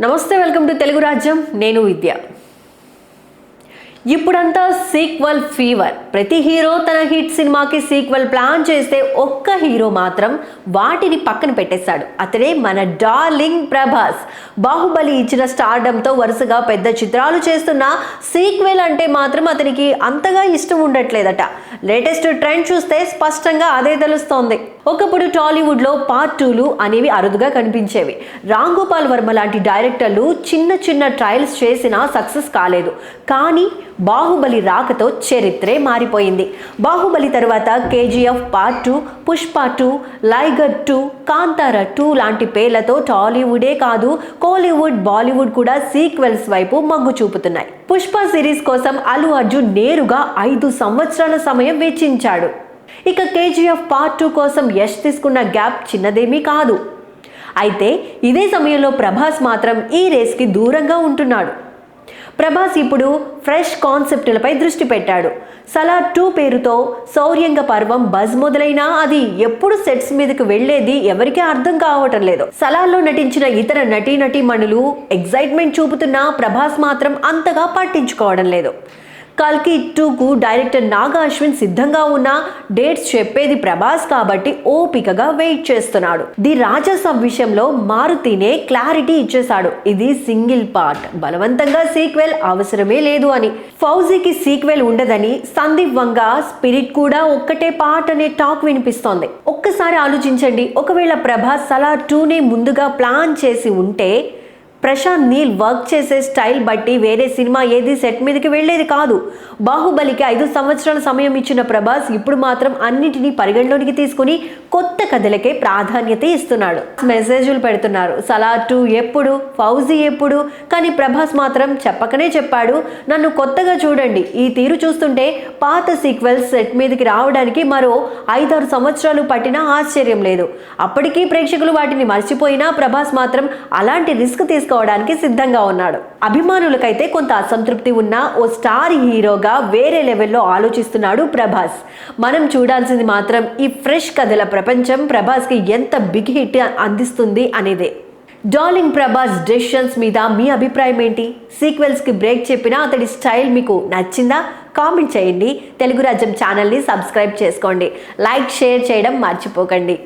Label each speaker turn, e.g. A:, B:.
A: నమస్తే, welcome to Telugu రాజ్యం. నేను విద్య. ఇప్పుడంతా సీక్వెల్ ఫీవర్. ప్రతి హీరో తన హిట్ సినిమాకి సీక్వెల్ ప్లాన్ చేస్తే ఒక్క హీరో మాత్రం వాటిని పక్కన పెట్టేశాడు. అతడే మన డార్లింగ్ ప్రభాస్. బాహుబలి ఇచ్చిన స్టార్డంతో వరుసగా పెద్ద చిత్రాలు చేస్తున్న సీక్వెల్ అంటే మాత్రం అతనికి అంతగా ఇష్టం ఉండట్లేదట. లేటెస్ట్ ట్రెండ్ చూస్తే స్పష్టంగా అదే తెలుస్తోంది. ఒకప్పుడు టాలీవుడ్లో పార్ట్ 2లు అనేవి అరుదుగా కనిపించేవి. రామ్ గోపాల్ వర్మ లాంటి డైరెక్టర్లు చిన్న చిన్న ట్రయల్స్ చేసినా సక్సెస్ కాలేదు. కానీ బాహుబలి రాకతో చరిత్రే మారిపోయింది. బాహుబలి తరువాత కేజీఎఫ్ పార్ట్ 2, పుష్ప 2, లైగర్ 2, కాంతారా 2 లాంటి పేర్లతో టాలీవుడే కాదు కోలీవుడ్, బాలీవుడ్ కూడా సీక్వెల్స్ వైపు మొగ్గు చూపుతున్నాయి. పుష్ప సిరీస్ కోసం అల్లు అర్జున్ నేరుగా 5 సంవత్సరాల సమయం వెచ్చించాడు. ఇక కేజీఎఫ్ పార్ట్ 2 కోసం యష్ తీసుకున్న గ్యాప్ చిన్నదేమీ కాదు. అయితే ఇదే సమయంలో ప్రభాస్ మాత్రం ఈ రేస్కి దూరంగా ఉంటున్నాడు. ప్రభాస్ ఇప్పుడు ఫ్రెష్ కాన్సెప్టులపై దృష్టి పెట్టాడు. సలార్ 2 పేరుతో శౌర్యంగ పర్వం బజ్ మొదలైనా అది ఎప్పుడు సెట్స్ మీదకి వెళ్లేది ఎవరికీ అర్థం కావటం లేదు. సలార్లో నటించిన ఇతర నటీమణులు ఎగ్జైట్మెంట్ చూపుతున్నా ప్రభాస్ మాత్రం అంతగా పట్టించుకోవడం లేదు. కల్కి 2కు డైరెక్టర్ నాగా అశ్విన్ సిద్ధంగా ఉన్న డేట్స్ చెప్పేది ప్రభాస్ కాబట్టి ఓపికగా వెయిట్ చేస్తున్నాడు. ది రాజాసాబ్ విషయంలో మారుతినే క్లారిటీ ఇచ్చేశాడు. ఇది సింగిల్ పార్ట్, బలవంతంగా సీక్వెల్ అవసరమే లేదు అని. ఫౌజీకి సీక్వెల్ ఉండదని, సందీప్ వంగ స్పిరిట్ కూడా ఒక్కటే పార్ట్ అనే టాక్ వినిపిస్తోంది. ఒక్కసారి ఆలోచించండి, ఒకవేళ ప్రభాస్ సలార్ 2నే ముందుగా ప్లాన్ చేసి ఉంటే ప్రశాంత్ నీల్ వర్క్ చేసే స్టైల్ బట్టి వేరే సినిమా ఏది సెట్ మీదకి వెళ్లేది కాదు. బాహుబలికి 5 సంవత్సరాల సమయం ఇచ్చిన ప్రభాస్ ఇప్పుడు మాత్రం అన్నిటినీ పరిగణలోనికి తీసుకుని కొత్త కథలకే ప్రాధాన్యత ఇస్తున్నాడు. మెసేజ్లు పెడుతున్నారు, సలార్ 2 ఎప్పుడు, ఫౌజీ ఎప్పుడు, కానీ ప్రభాస్ మాత్రం చెప్పకనే చెప్పాడు, నన్ను కొత్తగా చూడండి. ఈ తీరు చూస్తుంటే పాత సీక్వెల్స్ సెట్ మీదకి రావడానికి మరో 5-6 సంవత్సరాలు పట్టినా ఆశ్చర్యం లేదు. అప్పటికీ ప్రేక్షకులు వాటిని మర్చిపోయినా ప్రభాస్ మాత్రం అలాంటి రిస్క్ తీసుకోవడానికి సిద్ధంగా ఉన్నాడు. అభిమానులకైతే కొంత అసంతృప్తి ఉన్నా ఓ స్టార్ హీరోగా వేరే లెవెల్లో ఆలోచిస్తున్నాడు ప్రభాస్. మనం చూడాల్సింది మాత్రం ఈ ఫ్రెష్ కథల ప్రపంచం ప్రభాస్కి ఎంత బిగ్ హిట్ అందిస్తుంది అనేదే. డార్లింగ్ ప్రభాస్ డెసిషన్స్ మీద మీ అభిప్రాయం ఏంటి? సీక్వెల్స్కి బ్రేక్ చెప్పినా అతడి స్టైల్ మీకు నచ్చిందా? కామెంట్ చేయండి. తెలుగు రాజ్యం ఛానల్ని సబ్స్క్రైబ్ చేసుకోండి. లైక్, షేర్ చేయడం మర్చిపోకండి.